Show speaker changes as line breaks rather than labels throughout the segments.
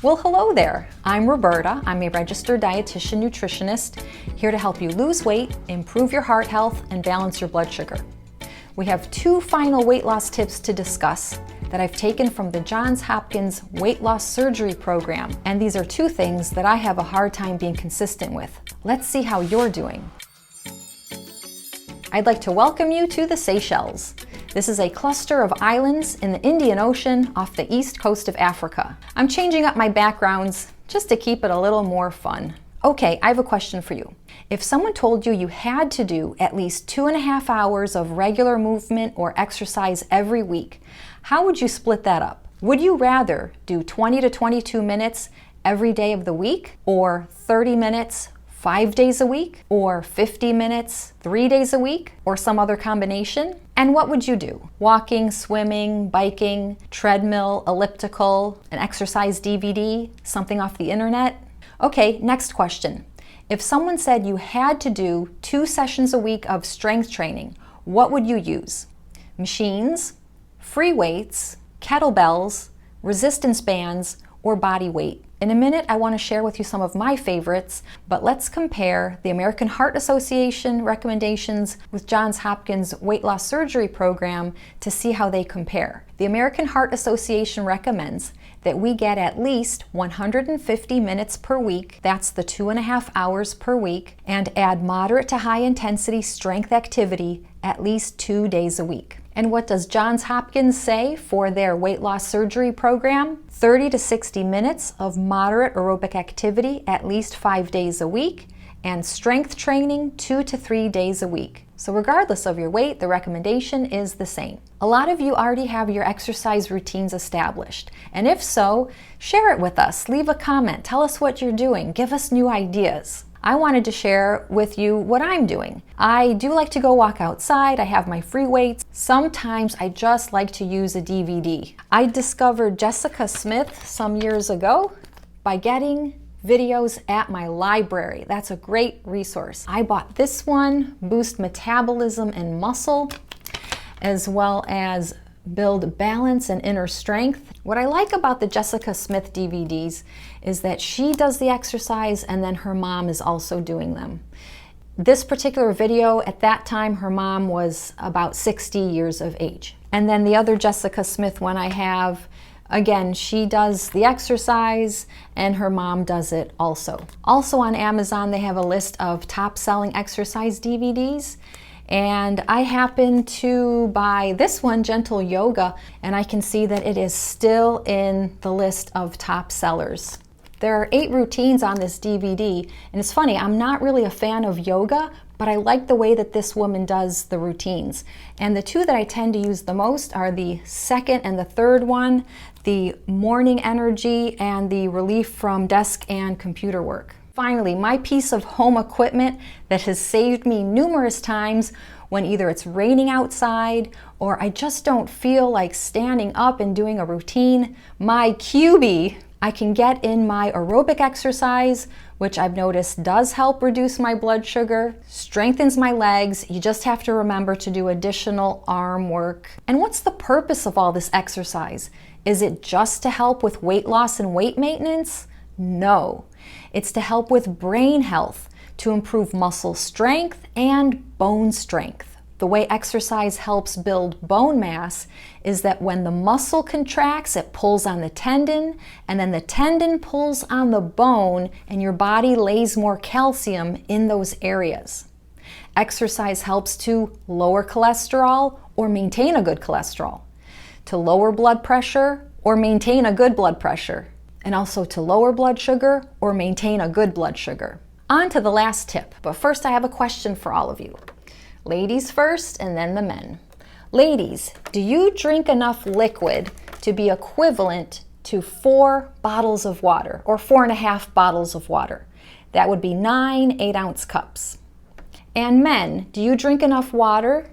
Well, hello there. I'm Roberta. I'm a registered dietitian nutritionist here to help you lose weight, improve your heart health, and balance your blood sugar. We have 2 final weight loss tips to discuss that I've taken from the Johns Hopkins weight loss surgery program. And these are 2 things that I have a hard time being consistent with. Let's see how you're doing. I'd like to welcome you to the Seychelles. This is a cluster of islands in the Indian Ocean off the east coast of Africa. I'm changing up my backgrounds just to keep it a little more fun. Okay, I have a question for you. If someone told you you had to do at least 2.5 hours of regular movement or exercise every week, how would you split that up? Would you rather do 20 to 22 minutes every day of the week, or 30 minutes 5 days a week, or 50 minutes 3 days a week, or some other combination? And what would you do? Walking, swimming, biking, treadmill, elliptical, an exercise DVD, something off the internet? Okay, next question. If someone said you had to do 2 sessions a week of strength training, what would you use? Machines, free weights, kettlebells, resistance bands, or body weight? In a minute, I want to share with you some of my favorites, but let's compare the American Heart Association recommendations with Johns Hopkins weight loss surgery program to see how they compare. The American Heart Association recommends that we get at least 150 minutes per week, that's the 2.5 hours per week, and add moderate to high intensity strength activity at least 2 days a week. And what does Johns Hopkins say for their weight loss surgery program? 30 to 60 minutes of moderate aerobic activity at least 5 days a week, and strength training 2 to 3 days a week. So regardless of your weight, the recommendation is the same. A lot of you already have your exercise routines established, and if so, share it with us. Leave a comment, tell us what you're doing, give us new ideas. I wanted to share with you what I'm doing. I do like to go walk outside. I have my free weights. Sometimes I just like to use a DVD. I discovered Jessica Smith some years ago by getting videos at my library. That's a great resource. I bought this one, Boost Metabolism and Muscle, as well as Build Balance and Inner Strength. What I like about the Jessica Smith DVDs is that she does the exercise and then her mom is also doing them. This particular video, at that time, her mom was about 60 years of age. And then the other Jessica Smith one I have, again, she does the exercise and her mom does it also. Also on Amazon, they have a list of top selling exercise DVDs. And I happen to buy this one, Gentle Yoga, and I can see that it is still in the list of top sellers. There are 8 routines on this DVD, and it's funny, I'm not really a fan of yoga, but I like the way that this woman does the routines. And the 2 that I tend to use the most are the second and the third one, the morning energy and the relief from desk and computer work. Finally, my piece of home equipment that has saved me numerous times when either it's raining outside or I just don't feel like standing up and doing a routine, my Cubie. I can get in my aerobic exercise, which I've noticed does help reduce my blood sugar, strengthens my legs. You just have to remember to do additional arm work. And what's the purpose of all this exercise? Is it just to help with weight loss and weight maintenance? No. It's to help with brain health, to improve muscle strength and bone strength. The way exercise helps build bone mass is that when the muscle contracts, it pulls on the tendon, and then the tendon pulls on the bone, and your body lays more calcium in those areas. Exercise helps to lower cholesterol or maintain a good cholesterol, to lower blood pressure or maintain a good blood pressure, and also to lower blood sugar or maintain a good blood sugar. On to the last tip, but first I have a question for all of you. Ladies first and then the men. Ladies, do you drink enough liquid to be equivalent to 4 bottles of water, or 4.5 bottles of water? That would be 9 8-ounce cups. And men, do you drink enough water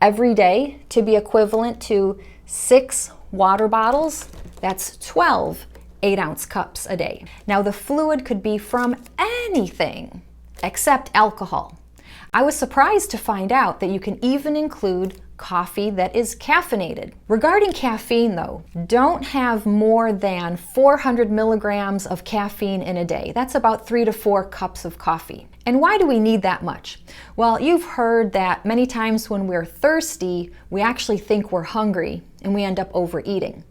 every day to be equivalent to 6 water bottles? That's 12 8-ounce cups a day. Now the fluid could be from anything except alcohol. I was surprised to find out that you can even include coffee that is caffeinated. Regarding caffeine though, don't have more than 400 milligrams of caffeine in a day. That's about 3 to 4 cups of coffee. And why do we need that much? Well, you've heard that many times when we're thirsty, we actually think we're hungry and we end up overeating.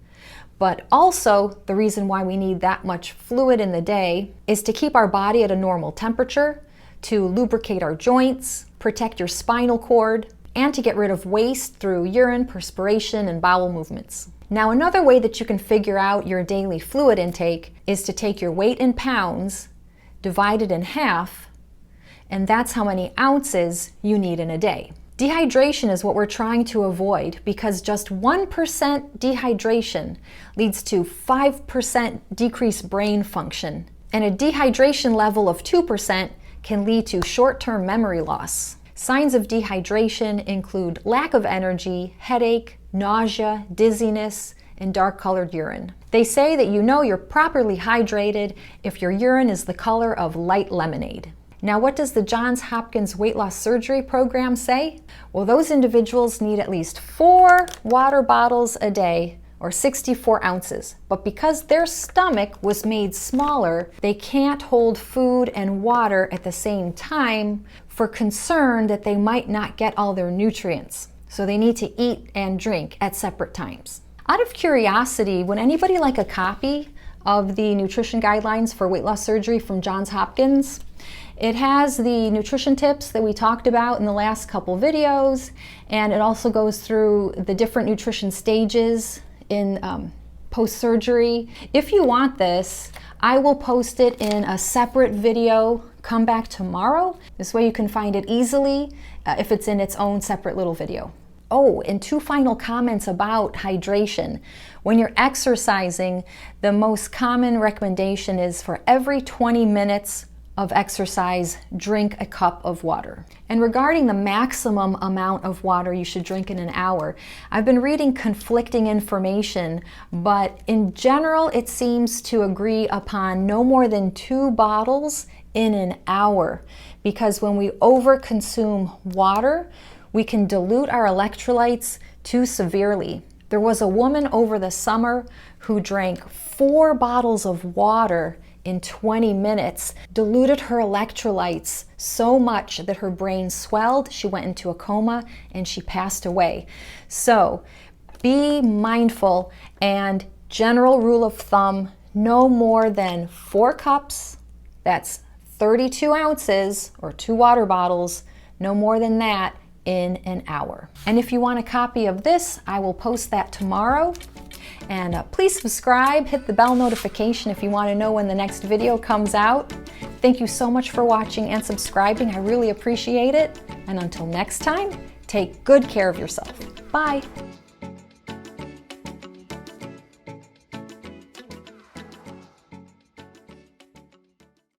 But also, the reason why we need that much fluid in the day is to keep our body at a normal temperature, to lubricate our joints, protect your spinal cord, and to get rid of waste through urine, perspiration, and bowel movements. Now, another way that you can figure out your daily fluid intake is to take your weight in pounds, divide it in half, and that's how many ounces you need in a day. Dehydration is what we're trying to avoid because just 1% dehydration leads to 5% decreased brain function, and a dehydration level of 2% can lead to short-term memory loss. Signs of dehydration include lack of energy, headache, nausea, dizziness, and dark-colored urine. They say that you know you're properly hydrated if your urine is the color of light lemonade. Now, what does the Johns Hopkins weight loss surgery program say? Well, those individuals need at least 4 water bottles a day, or 64 ounces. But because their stomach was made smaller, they can't hold food and water at the same time for concern that they might not get all their nutrients. So they need to eat and drink at separate times. Out of curiosity, would anybody like a copy of the nutrition guidelines for weight loss surgery from Johns Hopkins? It has the nutrition tips that we talked about in the last couple videos, and it also goes through the different nutrition stages in post-surgery. If you want this, I will post it in a separate video. Come back tomorrow. This way you can find it easily if it's in its own separate little video. Oh, and 2 final comments about hydration. When you're exercising, the most common recommendation is for every 20 minutes of exercise, drink a cup of water. And regarding the maximum amount of water you should drink in an hour, I've been reading conflicting information, but in general it seems to agree upon no more than 2 bottles in an hour, because when we overconsume water, we can dilute our electrolytes too severely. There was a woman over the summer who drank 4 bottles of water in 20 minutes, diluted her electrolytes so much that her brain swelled, she went into a coma, and she passed away. So be mindful, and general rule of thumb, no more than 4 cups, that's 32 ounces, or 2 water bottles, no more than that in an hour. And if you want a copy of this, I will post that tomorrow. And please subscribe, hit the bell notification if you want to know when the next video comes out. Thank you so much for watching and subscribing. I really appreciate it. And until next time, take good care of yourself. Bye.